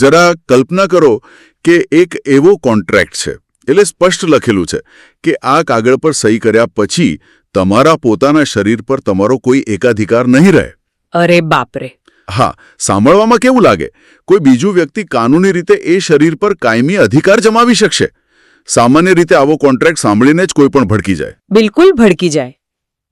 જરા કલ્પના કરો કે એક એવો કોન્ટ્રાક્ટ છે, એટલે સ્પષ્ટ લખેલું છે કે આ કાગળ પર સહી કર્યા પછી તમારા પોતાના શરીર પર તમારો કોઈ એકાધિકાર નહીં રહે. અરે બાપરે. હા, સાંભળવામાં કેવું લાગે? કોઈ બીજું વ્યક્તિ કાનૂની રીતે એ શરીર પર કાયમી અધિકાર જમાવી શકશે. સામાન્ય રીતે આવો કોન્ટ્રાક્ટ સાંભળીને જ કોઈ પણ ભડકી જાય. બિલકુલ ભડકી જાય.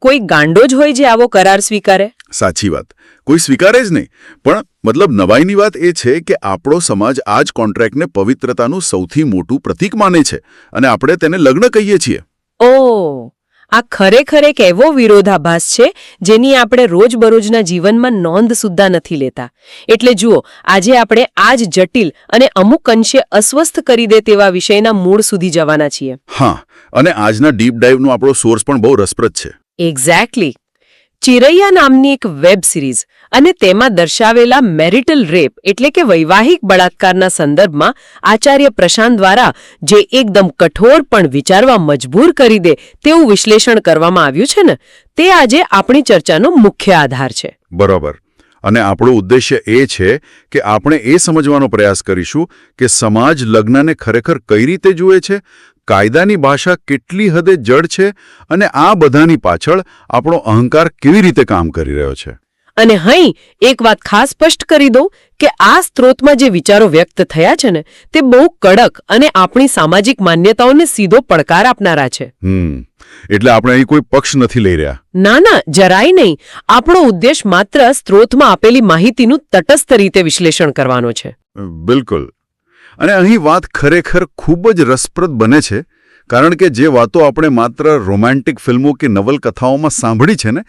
કોઈ ગાંડો જ હોય જે આવો કરાર સ્વીકારે? સાચી વાત, કોઈ સ્વીકારે જ નહીં. પણ મતલબ નવાઈની વાત એ છે કે આપણો સમાજ આ જ કોન્ટ્રાક્ટને પવિત્રતાનું સૌથી મોટું પ્રતીક માને છે અને આપણે તેને લગ્ન કહીએ છીએ. ઓહ, આ ખરેખર એક એવો વિરોધાભાસ છે જેની આપણે રોજબરોજના જીવનમાં નોંધ સુદ્ધા નથી લેતા. એટલે જુઓ, આજે આપણે આ જ જટિલ અને અમુક અંશે અસ્વસ્થ કરી દે તેવા વિષયના મૂળ સુધી જવાના છીએ. હા, અને આજના ડીપ ડાઇવનો આપણો સોર્સ પણ બહુ રસપ્રદ છે. એક્ઝેક્ટલી. ચિરૈયા નામની એક વેબ સિરીઝ અને તેમાં દર્શાવેલા મેરિટલ રેપ એટલે કે વૈવાહિક બળાત્કારના સંદર્ભમાં આચાર્ય પ્રશાંત દ્વારા જે એકદમ કઠોર પણ વિચારવા મજબૂર કરી દે તેવું વિશ્લેષણ કરવામાં આવ્યું છે ને, તે આજે આપણી ચર્ચાનો મુખ્ય આધાર છે. બરાબર. અને આપણો ઉદ્દેશ્ય એ છે કે આપણે એ સમજવાનો પ્રયાસ કરીશું કે સમાજ લગ્નને ખરેખર કઈ રીતે જુએ છે, કાયદાની ભાષા કેટલી હદે જડ છે અને આ બધાની પાછળ આપણો અહંકાર કેવી રીતે કામ કરી રહ્યો છે. અને અહીં એક વાત ખાસ સ્પષ્ટ કરી દઉં કે આ સ્ત્રોતમાં જે વિચારો વ્યક્ત થયા છે ને, તે બહુ કડક અને આપણી સામાજિક માન્યતાઓને સીધો પડકાર આપનારા છે. એટલે આપણે અહીં કોઈ પક્ષ નથી લઈ રહ્યા. ના, જરાય નહીં. આપણો ઉદ્દેશ માત્ર સ્ત્રોતમાં આપેલી માહિતીનું તટસ્થ રીતે વિશ્લેષણ કરવાનો છે. બિલકુલ. અને અહીં વાત ખરેખર ખૂબ જ રસપ્રદ બને છે, કારણ કે જે વાતો આપણે માત્ર રોમેન્ટિક ફિલ્મો કે નવલકથાઓમાં સાંભળી છે ને,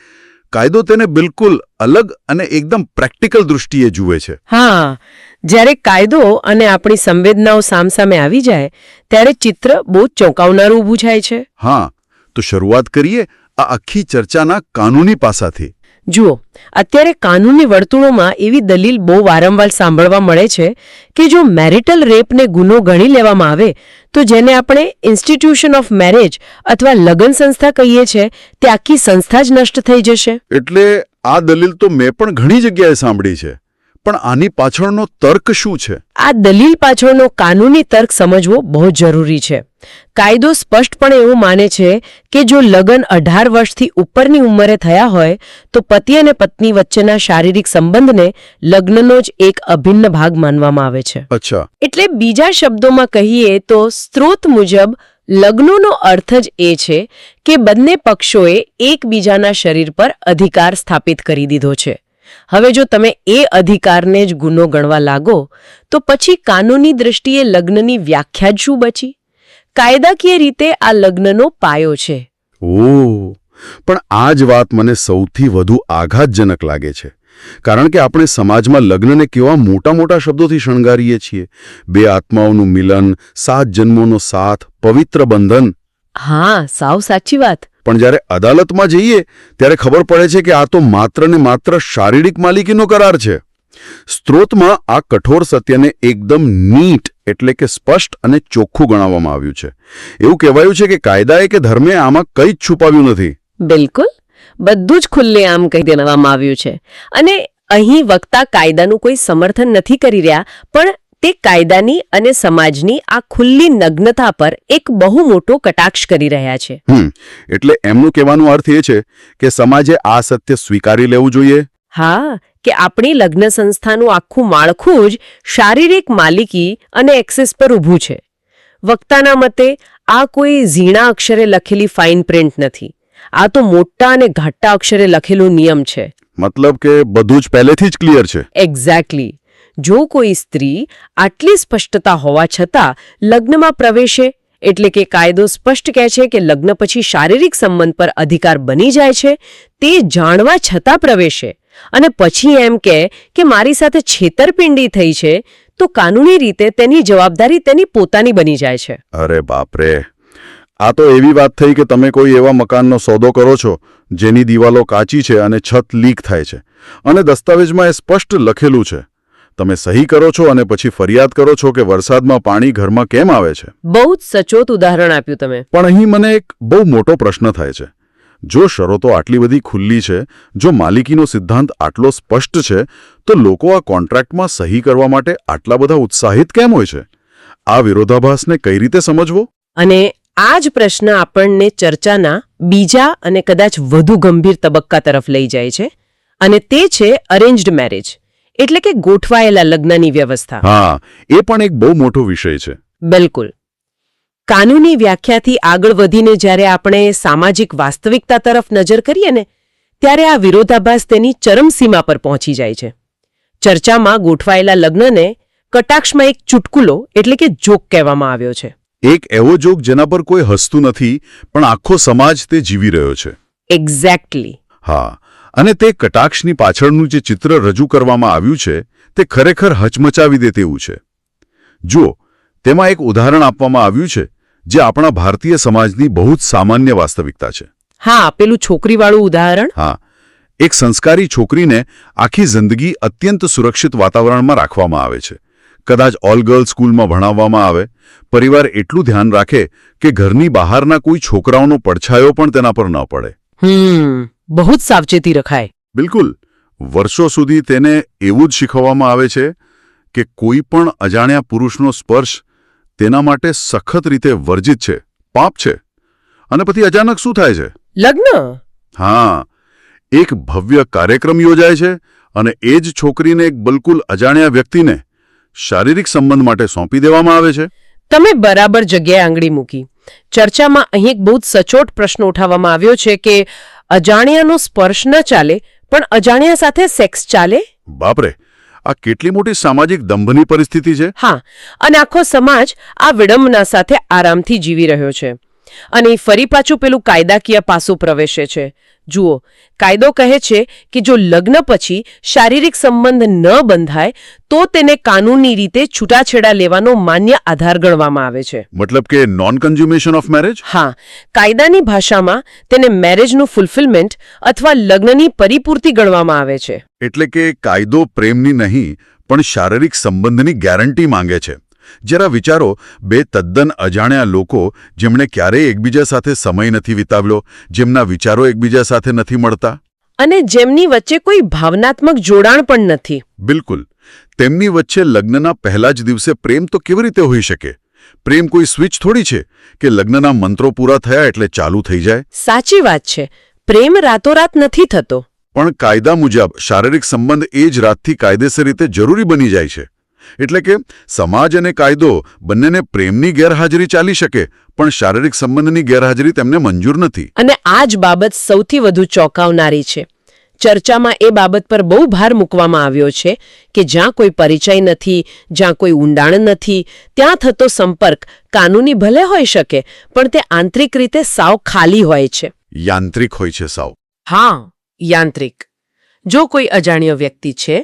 કાયદો તેને બિલકુલ અલગ અને એકદમ પ્રેક્ટિકલ દૃષ્ટિએ જુએ છે. હા, જ્યારે કાયદો અને આપણી સંવેદનાઓ સામસામે આવી જાય ત્યારે ચિત્ર બહુ ચોંકાવનારું ઊભું થાય છે. હા, તો શરૂઆત કરીએ આ આખી ચર્ચાના કાનૂની પાસાથી. જુઓ, અત્યારે કાનૂની વર્તુળોમાં એવી દલીલ બહુ વારંવાર સાંભળવા મળે છે કે જો મેરિટલ રેપને ગુનો ગણી લેવામાં આવે તો જેને આપણે ઇન્સ્ટિટ્યુશન ઓફ મેરેજ અથવા લગ્ન સંસ્થા કહીએ છીએ તે આખી સંસ્થા જ નષ્ટ થઈ જશે. એટલે આ દલીલ તો મેં પણ ઘણી જગ્યાએ સાંભળી છે, પણ આની પાછળનો તર્ક શું છે? આ દલીલ પાછળનો કાનૂની તર્ક સમજવો બહુ જરૂરી છે. કાયદો સ્પષ્ટપણે એવું માને છે કે જો લગ્ન 18 વર્ષથી ઉપરની ઉંમરે થયા હોય તો પતિ અને પત્ની વચ્ચેના શારીરિક સંબંધને લગ્નનો જ એક અભિન્ન ભાગ માનવામાં આવે છે. અચ્છા. એટલે બીજા શબ્દોમાં કહીએ તો સ્ત્રોત મુજબ લગ્નનો અર્થ જ એ છે કે બંને પક્ષોએ એકબીજાના શરીર પર અધિકાર સ્થાપિત કરી દીધો છે. હવે જો તમે એ અધિકારને જ ગુનો ગણવા લાગો તો પછી કાનૂની દૃષ્ટિએ લગ્નની વ્યાખ્યા જ શું બચી? કાયદાકીય રીતે આ લગ્નનો પાયો છે. ઓહ, પણ આ જ વાત મને સૌથી વધુ આઘાતજનક લાગે છે, કારણ કે આપણે સમાજમાં લગ્નને કેવા મોટા મોટા શબ્દોથી શણગારીએ છીએ. 2 આત્માઓનું મિલન, 7 જન્મોનો સાથ, પવિત્ર બંધન. હા, સાવ સાચી વાત. પણ જ્યારે અદાલતમાં જઈએ ત્યારે ખબર પડે છે કે આ તો માત્ર ને માત્ર શારીરિક માલિકીનો કરાર છે. સ્ત્રોતમાં આ કઠોર સત્યને એકદમ નીટ એટલે કે સ્પષ્ટ અને ચોખ્ખું ગણાવવામાં આવ્યું છે. એવું કહેવાયું છે કે કાયદાએ કે ધર્મે આમાં કંઈ જ છુપાવ્યું નથી. બિલકુલ, બધું જ ખુલ્લેઆમ કહી દેવામાં આવ્યું છે. અને અહીં વક્તા કાયદાનું કોઈ સમર્થન નથી કરી રહ્યા, પણ તે કાયદાની અને સમાજની આ ખુલ્લી નગ્નતા પર એક બહુ મોટો કટાક્ષ કરી રહ્યા છે. એટલે એમનું કહેવાનો અર્થ એ છે કે સમાજે આ સત્ય સ્વીકારી લેવું જોઈએ. હા, કે આપણી લગ્ન સંસ્થાનું આખું માળખું જ શારીરિક માલિકી અને એક્સેસ પર ઊભું છે. વક્તાના મતે આ કોઈ ઝીણા અક્ષરે લખેલી ફાઇન પ્રિન્ટ નથી. આ તો મોટા અને ઘાટા અક્ષરે લખેલો નિયમ છે. મતલબ કે બધું જ પહેલેથી જ ક્લિયર છે. એક્ઝેક્ટલી. જો કોઈ સ્ત્રી આટલી સ્પષ્ટતા હોવા છતાં લગ્નમાં પ્રવેશે, એટલે કે કાયદો સ્પષ્ટ કહે છે કે લગ્ન પછી શારીરિક સંબંધ પર અધિકાર બની જાય છે, તે જાણવા છતાં પ્રવેશે અને પછી એમ કહે કે મારી સાથે છેતરપિંડી થઈ છે, તો કાનૂની રીતે તેની જવાબદારી તેની પોતાની બની જાય છે. અરે બાપરે, આ તો એવી વાત થઈ કે તમે કોઈ એવા મકાનનો સોદો કરો છો જેની દિવાલો કાચી છે અને છત લીક થાય છે અને દસ્તાવેજમાં એ સ્પષ્ટ લખેલું છે. તમે સહી કરો છો અને પછી ફરિયાદ કરો છો કે વરસાદમાં પાણી ઘરમાં કેમ આવે છે. બહુ જ સચોટ ઉદાહરણ આપ્યું તમે. પણ અહીં મને એક બહુ મોટો પ્રશ્ન થાય છે. જો શરતો આટલી બધી ખુલ્લી છે, જો માલિકીનો સિદ્ધાંત આટલો સ્પષ્ટ છે, તો લોકો આ કોન્ટ્રાક્ટમાં સહી કરવા માટે આટલા બધા ઉત્સાહિત કેમ હોય છે? આ વિરોધાભાસને કઈ રીતે સમજવો? અને આ જ પ્રશ્ન આપણને ચર્ચાના બીજા અને કદાચ વધુ ગંભીર તબક્કા તરફ લઈ જાય છે, અને તે છે અરેન્જ્ડ મેરેજ, એટલે કે ગોઠવાયેલા લગ્નની વ્યવસ્થા. હા, એ પણ એક બહુ મોટો વિષય છે. બિલકુલ. કાનૂની વ્યાખ્યાથી આગળ વધીને જ્યારે આપણે સામાજિક વાસ્તવિકતા તરફ નજર કરીએ ને, ત્યારે આ વિરોધાભાસ તેની ચરમસીમા પર પહોંચી જાય છે. ચર્ચામાં ગોઠવાયેલા લગ્નને કટાક્ષમાં એક ચુટકુલો એટલે કે જોક કહેવામાં આવ્યો છે. એક એવો જોક જેના પર કોઈ હસતું નથી, પણ આખો સમાજ તે જીવી રહ્યો છે. એક્ઝેક્ટલી. હા, અને તે કટાક્ષની પાછળનું જે ચિત્ર રજૂ કરવામાં આવ્યું છે તે ખરેખર હચમચાવી દે તેવું છે. જુઓ, તેમાં એક ઉદાહરણ આપવામાં આવ્યું છે જે આપણા ભારતીય સમાજની બહુ જ સામાન્ય વાસ્તવિકતા છે. હા, પેલું છોકરીવાળું ઉદાહરણ. હા, એક સંસ્કારી છોકરીને આખી જિંદગી અત્યંત સુરક્ષિત વાતાવરણમાં રાખવામાં આવે છે. કદાચ ઓલ ગર્લ્સ સ્કૂલમાં ભણાવવામાં આવે, પરિવાર એટલું ધ્યાન રાખે કે ઘરની બહારના કોઈ છોકરાઓનો પડછાયો પણ તેના પર ન પડે. બહુ જ સાવચેતી રખાય. બિલકુલ. વર્ષો સુધી તેને એવું જ શીખવવામાં આવે છે કે કોઈ પણ અજાણ્યા પુરુષનો સ્પર્શ તેના માટે સખત રીતે વર્જિત છે, પાપ છે. અને પછી અચાનક શું થાય છે? લગ્ન. હા, એક ભવ્ય કાર્યક્રમ યોજાય છે અને એ જ છોકરીને એક બિલકુલ અજાણ્યા વ્યક્તિને શારીરિક સંબંધ માટે સોંપી દેવામાં આવે છે. તમે બરાબર જગ્યાએ આંગળી મૂકી. ચર્ચામાં અહીં એક બહુ જ સચોટ પ્રશ્ન ઉઠાવવામાં આવ્યો છે કે અજાણ્યાનો સ્પર્શ ન ચાલે, પણ અજાણ્યા સાથે સેક્સ ચાલે? બાપરે, આ કેટલી મોટી સામાજિક દંભની પરિસ્થિતિ છે. હા, અને આખો સમાજ આ વિડંબના સાથે આરામથી જીવી રહ્યો છે. અને ફરી પાછું પેલું કાયદાકીય પાસું પ્રવેશે છે. જુઓ, કાયદો કહે છે કે જો લગ્ન પછી શારીરિક સંબંધ ન બંધાય તો તેને કાનૂની રીતે છૂટાછેડા લેવાનો માન્ય આધાર ગણવામાં આવે છે. મતલબ કે નોન કન્ઝ્યુમેશન ઓફ મેરેજ? હા, કાયદાની ભાષામાં તેને મેરેજનું ફૂલફિલમેન્ટ અથવા લગ્નની પરિપૂર્તિ ગણવામાં આવે છે. એટલે કે કાયદો પ્રેમની નહીં પણ શારીરિક સંબંધની ગેરંટી માંગે છે. જરા વિચારો, બે તદ્દન અજાણ્યા લોકો જેમણે ક્યારેય એકબીજા સાથે સમય નથી વિતાવ્યો, જેમના વિચારો એકબીજા સાથે નથી મળતા, અને જેમની વચ્ચે કોઈ ભાવનાત્મક જોડાણ પણ નથી. બિલકુલ. તેમની વચ્ચે લગ્નના પહેલા જ દિવસે પ્રેમ તો કેવી રીતે હોઈ શકે? પ્રેમ કોઈ સ્વિચ થોડી છે કે લગ્નના મંત્રો પૂરા થયા એટલે ચાલુ થઈ જાય. સાચી વાત છે. પ્રેમ રાતોરાત નથી થતો. પણ કાયદા મુજબ શારીરિક સંબંધ એ જ રાતથી કાયદેસર રીતે જરૂરી બની જાય છે. એટલે કે સમાજ અને કાયદો બંનેને પ્રેમની ગેરહાજરી ચાલી શકે, પણ શારીરિક સંબંધની ગેરહાજરી તેમને મંજૂર નથી. અને આ જ બાબત સૌથી વધુ ચોંકાવનારી છે. ચર્ચામાં એ બાબત પર બહુ ભાર મૂકવામાં આવ્યો છે કે જ્યાં કોઈ પરિચય નથી, જ્યાં કોઈ ઊંડાણ નથી, ત્યાં થતો સંપર્ક કાનૂની ભલે હોઈ શકે, પણ તે આંતરિક રીતે સાવ ખાલી હોય છે. યાંત્રિક હોય છે સાવ. હા, યાંત્રિક. જો કોઈ અજાણ્યો વ્યક્તિ છે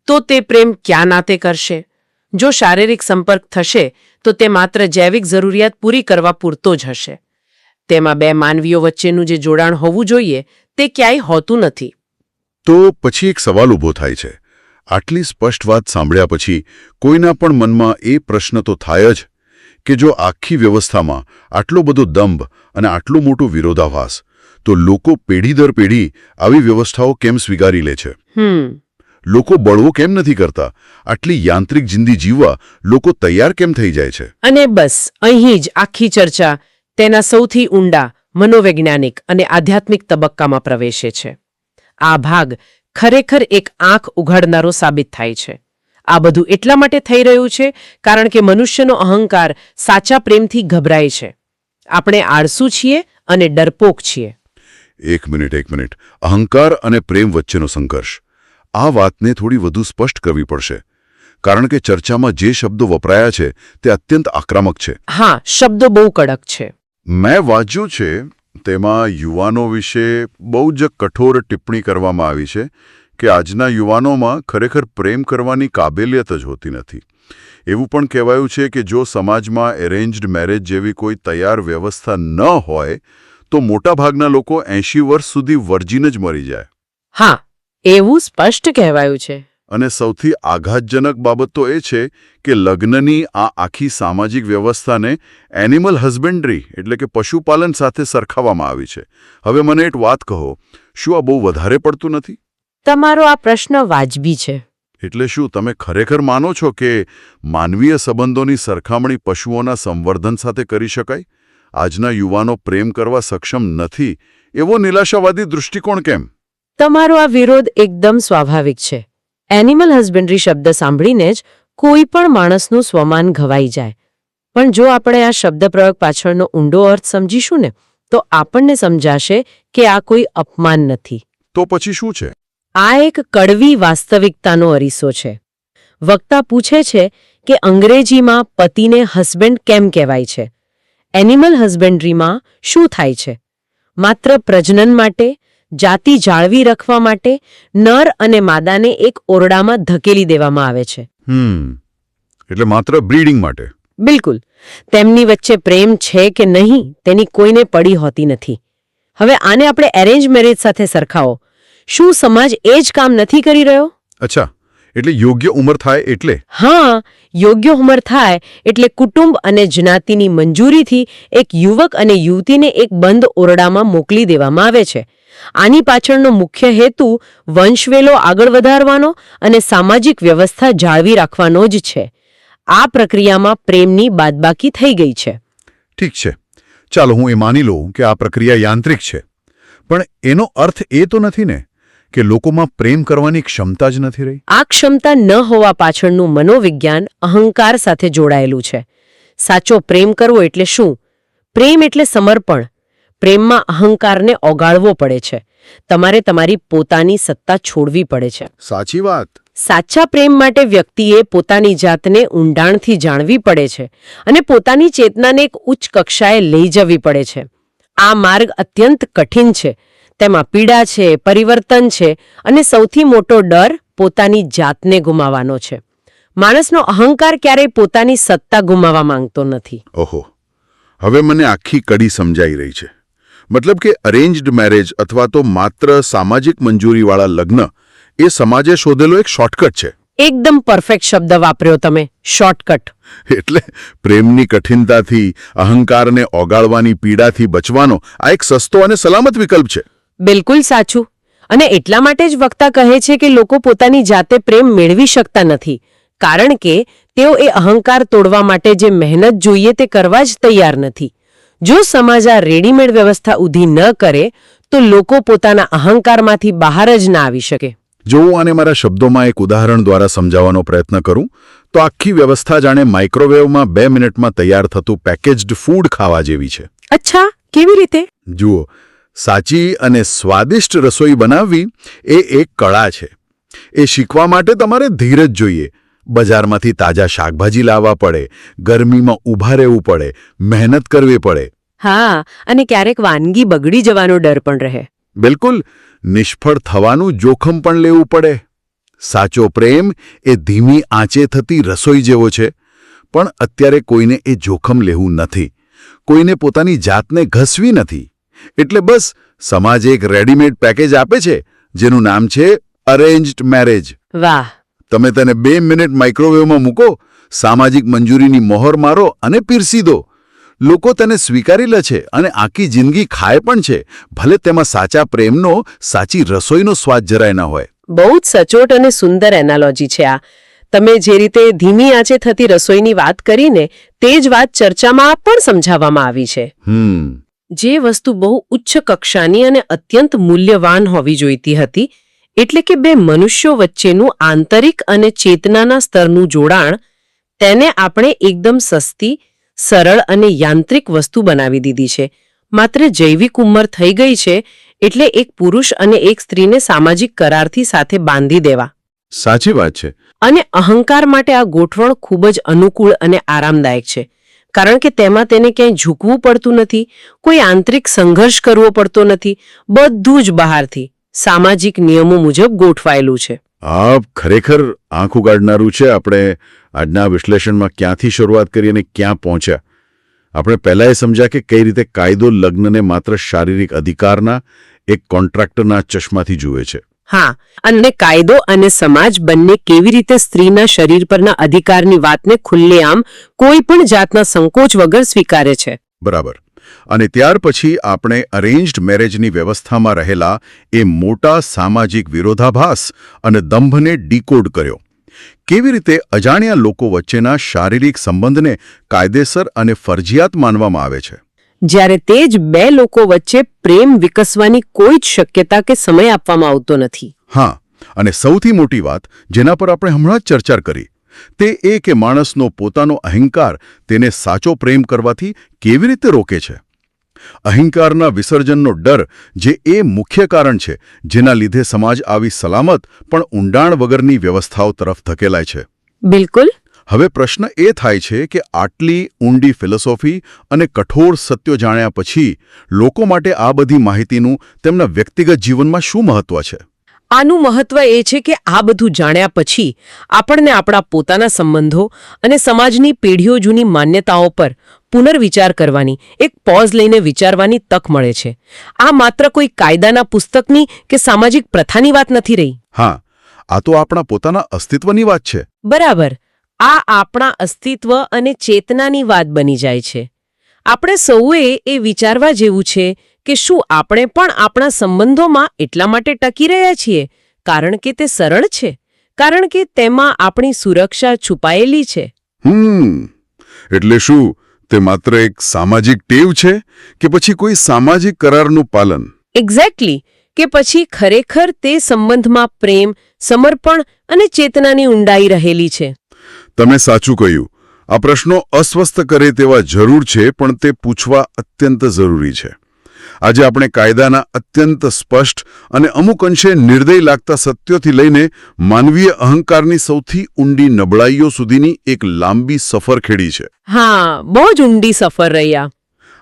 તો તે પ્રેમ ક્યાં નાતે કરશે? જો શારીરિક સંપર્ક થશે તો તે માત્ર જૈવિક જરૂરિયાત પૂરી કરવા પૂરતો જ હશે. તેમાં બે માનવીઓ વચ્ચેનું જે જોડાણ હોવું જોઈએ તે ક્યાંય હોતું નથી. તો પછી એક સવાલ ઊભો થાય છે. આટલી સ્પષ્ટ વાત સાંભળ્યા પછી કોઈના પણ મનમાં એ પ્રશ્ન તો થાય જ કે જો આખી વ્યવસ્થામાં આટલો બધો દંભ અને આટલું મોટું વિરોધાભાસ, તો લોકો પેઢી દર પેઢી આવી વ્યવસ્થાઓ કેમ સ્વીકારી લે છે? લોકો બળવો કેમ નથી કરતા? આટલી યાંત્રિક જિંદગી જીવવા લોકો તૈયાર કેમ થઈ જાય છે? અને બસ અહીં જ આખી ચર્ચા તેના સૌથી ઊંડા મનોવૈજ્ઞાનિક અને આધ્યાત્મિક તબક્કામાં પ્રવેશે છે. આ ભાગ ખરેખર એક આંખ ઉઘાડનારો સાબિત થાય છે. આ બધું એટલા માટે થઈ રહ્યું છે કારણ કે મનુષ્યનો અહંકાર સાચા પ્રેમથી ગભરાય છે. આપણે આળસુ છીએ અને ડરપોક છીએ. એક મિનિટ. અહંકાર અને પ્રેમ વચ્ચેનો સંઘર્ષ. આ વાતને થોડી વધુ સ્પષ્ટ કરવી પડશે, કારણ કે ચર્ચામાં જે શબ્દો વપરાયા છે તે અત્યંત આક્રમક છે. હા, શબ્દો બહુ કડક છે. મેં વાંચ્યું છે તેમાં યુવાનો વિશે બહુ જ કઠોર ટિપ્પણી કરવામાં આવી છે કે આજના યુવાનોમાં ખરેખર પ્રેમ કરવાની કાબેલિયત જ હોતી નથી. એવું પણ કહેવાયું છે કે જો સમાજમાં એરેન્જ્ડ મેરેજ જેવી કોઈ તૈયાર વ્યવસ્થા ન હોય તો મોટાભાગના લોકો 80 વર્ષ સુધી વર્જિન જ મરી જાય. હા, એવું સ્પષ્ટ કહેવાયું છે. અને સૌથી આઘાતજનક બાબત તો એ છે કે લગ્નની આ આખી સામાજિક વ્યવસ્થાને એનિમલ હસબેન્ડરી એટલે કે પશુપાલન સાથે સરખાવવામાં આવી છે. હવે મને એક વાત કહો, શું આ બહુ વધારે પડતું નથી? તમારો આ પ્રશ્ન વાજબી છે. એટલે શું તમે ખરેખર માનો છો કે માનવીય સંબંધોની સરખામણી પશુઓના સંવર્ધન સાથે કરી શકાય? આજના યુવાનો પ્રેમ કરવા સક્ષમ નથી એવો નિરાશાવાદી દૃષ્ટિકોણ કેમ? તમારો આ વિરોધ એકદમ સ્વાભાવિક છે. એનિમલ હસબેન્ડરી શબ્દ સાંભળીને જ કોઈ પણ માણસનું સ્વમાન ઘવાઈ જાય. પણ જો આપણે આ શબ્દપ્રયોગ પાછળનો ઊંડો અર્થ સમજીશું ને તો આપણને સમજાશે કે આ કોઈ અપમાન નથી. તો પછી શું છે? આ એક કડવી વાસ્તવિકતાનો અરીસો છે. વક્તા પૂછે છે કે અંગ્રેજીમાં પતિને હસબેન્ડ કેમ કહેવાય છે? એનિમલ હસબેન્ડરીમાં શું થાય છે? માત્ર પ્રજનન માટે, જાતિ જાળવી રાખવા માટે નર અને માદાને એક ઓરડામાં ધકેલી દેવામાં આવે છે. એટલે માત્ર બ્રીડિંગ માટે? બિલકુલ. તેમની વચ્ચે પ્રેમ છે કે નહીં તેની કોઈને પડી હોતી નથી. હવે આને આપણે એરેન્જ મેરેજ સાથે સરખાવો. શું સમાજ એ જ કામ નથી કરી રહ્યો? અચ્છા, એટલે યોગ્ય ઉંમર થાય એટલે? હા, યોગ્ય ઉંમર થાય એટલે કુટુંબ અને જ્ઞાતિની મંજૂરીથી એક યુવક અને યુવતીને એક બંધ ઓરડામાં મોકલી દેવામાં આવે છે. આની પાછળનો મુખ્ય હેતુ વંશવેલો આગળ વધારવાનો અને સામાજિક વ્યવસ્થા જાળવી રાખવાનો જ છે. આ પ્રક્રિયામાં પ્રેમની બાદબાકી થઈ ગઈ છે. ઠીક છે, ચાલો હું એ માની લઉં કે આ પ્રક્રિયા યાંત્રિક છે. પણ એનો અર્થ એ તો નથી ને કે લોકોમાં પ્રેમ કરવાની ક્ષમતા જ નથી રહી? આ ક્ષમતા ન હોવા પાછળનું મનોવિજ્ઞાન અહંકાર સાથે જોડાયેલું છે. સાચો પ્રેમ કરવો એટલે શું? પ્રેમ એટલે સમર્પણ. પ્રેમમાં અહંકારને ઓગાળવો પડે છે. તમારે તમારી પોતાની સત્તા છોડવી પડે છે. સાચી વાત. સાચા પ્રેમ માટે વ્યક્તિએ પોતાની જાતને ઊંડાણથી જાણવી પડે છે અને પોતાની ચેતનાને એક ઉચ્ચ કક્ષાએ લઈ જવી પડે છે. આ માર્ગ અત્યંત કઠિન છે. તેમાં પીડા છે, પરિવર્તન છે અને સૌથી મોટો ડર પોતાની જાતને ગુમાવવાનો છે. માણસનો અહંકાર ક્યારેય પોતાની સત્તા ગુમાવવા માંગતો નથી. ઓહો, હવે મને આખી કડી સમજાઈ રહી છે. મતલબ કે અરેન્જડ મેરેજ અથવા તો માત્ર સામાજિક મંજૂરીવાળા લગ્ન એ સમાજે શોધેલો એક શોર્ટકટ છે. એકદમ પરફેક્ટ શબ્દ વાપર્યો તમે, શોર્ટકટ. એટલે પ્રેમની કઠિનતાથી, અહંકારને ઓગાળવાની પીડાથી બચવાનો આ એક સસ્તો અને સલામત વિકલ્પ છે. બિલકુલ સાચું. અને એટલા માટે જ વક્તા કહે છે કે લોકો પોતાની જાતે પ્રેમ મેળવી શકતા નથી, કારણ કે તેઓ એ અહંકાર તોડવા માટે જે મહેનત જોઈએ તે કરવા જ તૈયાર નથી. જો સમાજ આ રેડીમેડ વ્યવસ્થા ઊભી ન કરે તો લોકો પોતાના અહંકારમાંથી બહાર જ ના આવી શકે. જો હું આને મારા શબ્દોમાં એક ઉદાહરણ દ્વારા સમજાવવાનો પ્રયત્ન કરું તો આખી વ્યવસ્થા જાણે માઇક્રોવેવમાં 2 મિનિટમાં તૈયાર થતું પેકેજ્ડ ફૂડ ખાવા જેવી છે. અચ્છા, કેવી રીતે? જુઓ, સાચી અને સ્વાદિષ્ટ રસોઈ બનાવવી એ એક કળા છે. એ શીખવા માટે તમારે ધીરજ જોઈએ. બજારમાંથી તાજા શાકભાજી લાવવા પડે, ગરમીમાં ઊભા રહેવું પડે, મહેનત કરવી પડે. હા, અને ક્યારેક વાનગી બગડી જવાનો ડર પણ રહે. બિલકુલ, નિષ્ફળ થવાનું જોખમ પણ લેવું પડે. સાચો પ્રેમ એ ધીમી આંચે થતી રસોઈ જેવો છે. પણ અત્યારે કોઈને એ જોખમ લેવું નથી. કોઈને પોતાની જાતને ઘસવી નથી. એટલે બસ સમાજ એક રેડીમેડ પેકેજ આપે છે જેનું નામ છે અરેન્જ્ડ મેરેજ. વાહ! તમે તેને 2 મિનિટ માઇક્રોવેવમાં મૂકો, સામાજિક મંજૂરીની મોહર મારો અને પીરસી દો. લોકો તેને સ્વીકારી લે છે અને આખી જિંદગી ખાય પણ છે, ભલે તેમાં સાચા પ્રેમનો, સાચી રસોઈનો સ્વાદ જરાય ન હોય. બહુ જ સચોટ અને સુંદર એનાલોજી છે આ. તમે જે રીતે ધીમી આંચે થતી રસોઈની વાત કરીને તે જ વાત ચર્ચામાં પણ સમજાવવામાં આવી છે. જે વસ્તુ બહુ ઉચ્ચ કક્ષાની અને અત્યંત મૂલ્યવાન હોવી જોઈતી હતી, એટલે કે બે મનુષ્યો વચ્ચેનું આંતરિક અને ચેતનાના સ્તરનું જોડાણ, તેને આપણે એકદમ સસ્તી, સરળ અને યાંત્રિક વસ્તુ બનાવી દીધી છે. માત્ર જૈવિક ઉંમર થઈ ગઈ છે એટલે એક પુરુષ અને એક સ્ત્રીને સામાજિક કરારથી સાથે બાંધી દેવા. સાચી વાત છે. અને અહંકાર માટે આ ગોઠવણ ખૂબ જ અનુકૂળ અને આરામદાયક છે, કારણ કે તેમાં તેને ક્યાંય ઝૂકવું પડતું નથી, કોઈ આંતરિક સંઘર્ષ કરવો પડતો નથી. બધું જ બહારથી સામાજિક નિયમો મુજબ ગોઠવાયેલું છે. આ ખરેખર આંખ ઉગાડનારું છે. આપણે આજના વિશ્લેષણમાં ક્યાંથી શરૂઆત કરી અને ક્યાં પહોંચ્યા. આપણે પહેલાં એ સમજ્યા કે કઈ રીતે કાયદો લગ્નને માત્ર શારીરિક અધિકારના એક કોન્ટ્રાક્ટરના ચશ્માથી જુએ છે. હા, અને કાયદો અને સમાજ બંને કેવી રીતે સ્ત્રીના શરીર પરના અધિકારની વાતને ખુલ્લેઆમ કોઈ પણ જાતના સંકોચ વગર સ્વીકારે છે. બરાબર. અને ત્યાર પછી આપણે અરેન્જ્ડ મેરેજની વ્યવસ્થામાં રહેલા એ મોટા સામાજિક વિરોધાભાસ અને દંભને ડીકોડ કર્યો. કેવી રીતે અજાણ્યા લોકો વચ્ચેના શારીરિક સંબંધને કાયદેસર અને ફરજિયાત માનવામાં આવે છે. જ્યારે તે જ બે લોકો વચ્ચે પ્રેમ વિકસવાની કોઈ જ શક્યતા કે સમય આપવામાં આવતો નથી. હા, અને સૌથી મોટી વાત જેના પર આપણે હમણાં જ ચર્ચા કરી તે એ કે માણસનો પોતાનો અહંકાર તેને સાચો પ્રેમ કરવાથી કેવી રીતે રોકે છે. અહંકારના વિસર્જનનો ડર જે એ મુખ્ય કારણ છે જેના લીધે સમાજ આવી સલામત પણ ઊંડાણ વગરની વ્યવસ્થાઓ તરફ ધકેલાય છે. બિલકુલ. હવે પ્રશ્ન એ થાય છે કે આટલી ઊંડી ફિલોસોફી અને કઠોર સત્યો જાણ્યા પછી લોકો માટે આ બધી માહિતીનું તેમના વ્યક્તિગત જીવનમાં શું મહત્વ છે? આનું મહત્વ એ છે કે આ બધું જાણ્યા પછી આપણને આપણા પોતાના સંબંધો અને સમાજની પેઢીઓ જૂની માન્યતાઓ પર પુનર્વિચાર કરવાની, એક પોઝ લઈને વિચારવાની તક મળે છે. આ માત્ર કોઈ કાયદાના પુસ્તકની કે સામાજિક પ્રથાની વાત નથી રહી. હા, આ તો આપણા પોતાના અસ્તિત્વની વાત છે. બરાબર. આ આપણા અસ્તિત્વ અને ચેતનાની વાત બની જાય છે. આપણે સૌએ એ વિચારવા જેવું છે કે શું આપણે પણ આપણા સંબંધોમાં એટલા માટે ટકી રહ્યા છીએ કારણ કે તે સરળ છે, કારણ કે તેમાં આપણી સુરક્ષા છુપાયેલી છે. એટલે શું તે માત્ર એક સામાજિક ટેવ છે કે પછી કોઈ સામાજિક કરારનું પાલન? એક્ઝેક્ટલી. કે પછી ખરેખર તે સંબંધમાં પ્રેમ, સમર્પણ અને ચેતનાની ઊંડાઈ રહેલી છે. તમે સાચું કહ્યું. આ પ્રશ્નો અસ્વસ્થ કરે તેવા જરૂર છે, પણ તે પૂછવા અત્યંત જરૂરી છે. આજે આપણે કાયદાના અત્યંત સ્પષ્ટ અને અમુક અંશે નિર્દય લાગતા સત્યોથી લઈને માનવીય અહંકારની સૌથી ઊંડી નબળાઈઓ સુધીની એક લાંબી સફર ખેડી છે. હા, બહુ જ ઊંડી સફર રહ્યા.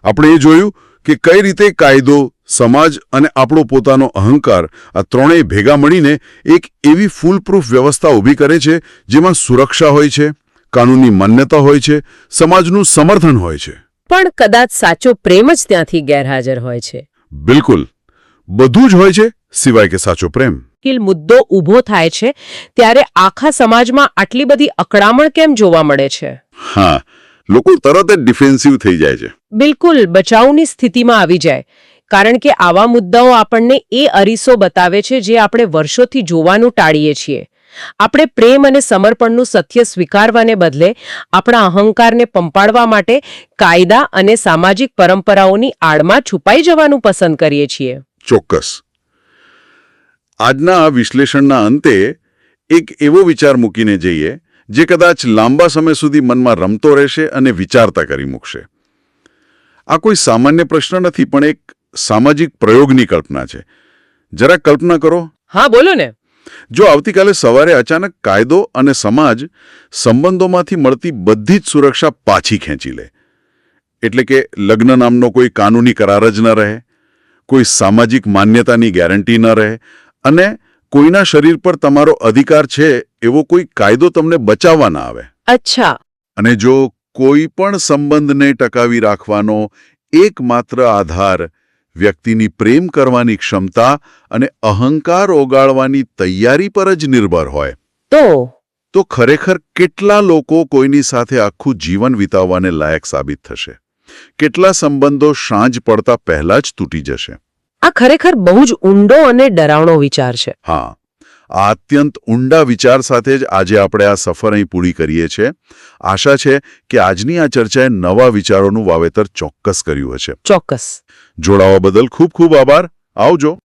આપણે એ જોયું કે કઈ રીતે કાયદો, સમાજ અને આપણો પોતાનો અહંકાર આ ત્રણેય ભેગા મળીને એક એવી ફૂલપ્રૂફ વ્યવસ્થા ઊભી કરે છે જેમાં સુરક્ષા હોય છે, કાનૂની માન્યતા હોય છે, સમાજનું સમર્થન હોય છે. પણ કદાચ સાચો પ્રેમ જ ત્યાંથી ગેરહાજર હોય છે. બિલકુલ. બધું જ હોય છે સિવાય કે સાચો પ્રેમ. મુદ્દો ઊભો થાય છે ત્યારે આખા સમાજમાં આટલી બધી અકળામણ કેમ જોવા મળે છે? હા, લોકો તરત જ ડિફેન્સિવ થઈ જાય છે. બિલકુલ, બચાવની સ્થિતિમાં આવી જાય. કારણ કે આવા મુદ્દાઓ આપણને એ અરીસો બતાવે છે જે આપણે વર્ષોથી જોવાનું ટાળીએ છીએ. આપણે પ્રેમ અને સમર્પણનું સત્ય સ્વીકારવાને બદલે આપણા અહંકારને પંપાડવા માટે કાયદા અને સામાજિક પરંપરાઓની આડમાં છુપાઈ જવાનું પસંદ કરીએ છીએ. ચોક્કસ. આજના આ વિશ્લેષણના અંતે એક એવો વિચાર મૂકીને જઈએ જે કદાચ લાંબા સમય સુધી મનમાં રમતો રહેશે અને વિચારતા કરી મૂકશે. આ કોઈ સામાન્ય પ્રશ્ન નથી, પણ એક સામાજિક પ્રયોગની કલ્પના છે. જરા કલ્પના કરો. હા, બોલો ને. જો આવતીકાલે સવારે અચાનક કાયદો અને સમાજ સંબંધોમાંથી મળતી બધી જ સુરક્ષા પાછી ખેંચી લે, એટલે કે લગ્ન નામનો કોઈ કાનૂની કરાર જ ન રહે, કોઈ સામાજિક માન્યતાની ગેરંટી ન રહે અને કોઈના શરીર પર તમારો અધિકાર છે એવો કોઈ કાયદો તમને બચાવવા ના આવે. અચ્છા. અને જો કોઈ પણ સંબંધને ટકાવી રાખવાનો એકમાત્ર આધાર વ્યક્તિની પ્રેમ કરવાની ક્ષમતા અને અહંકાર ઓગાળવાની તૈયારી પર જ નિર્ભર હોય તો ખરેખર કેટલા લોકો કોઈની સાથે આખું જીવન વિતાવવાને લાયક સાબિત થશે? કેટલા સંબંધો સાંજ પડતા પહેલા જ તૂટી જશે? આ ખરેખર બહુ જ ઊંડો અને ડરાવણો વિચાર છે. હા, આ અત્યંત ઊંડા વિચાર સાથે જ આજે આપણે આ સફર અહીં પૂરી કરીએ છીએ. આશા છે કે આજની આ ચર્ચાએ નવા વિચારોનું વાવેતર ચોક્કસ કર્યું હશે. ચોક્કસ. જોડાવા બદલ ખૂબ ખૂબ આભાર. આવજો.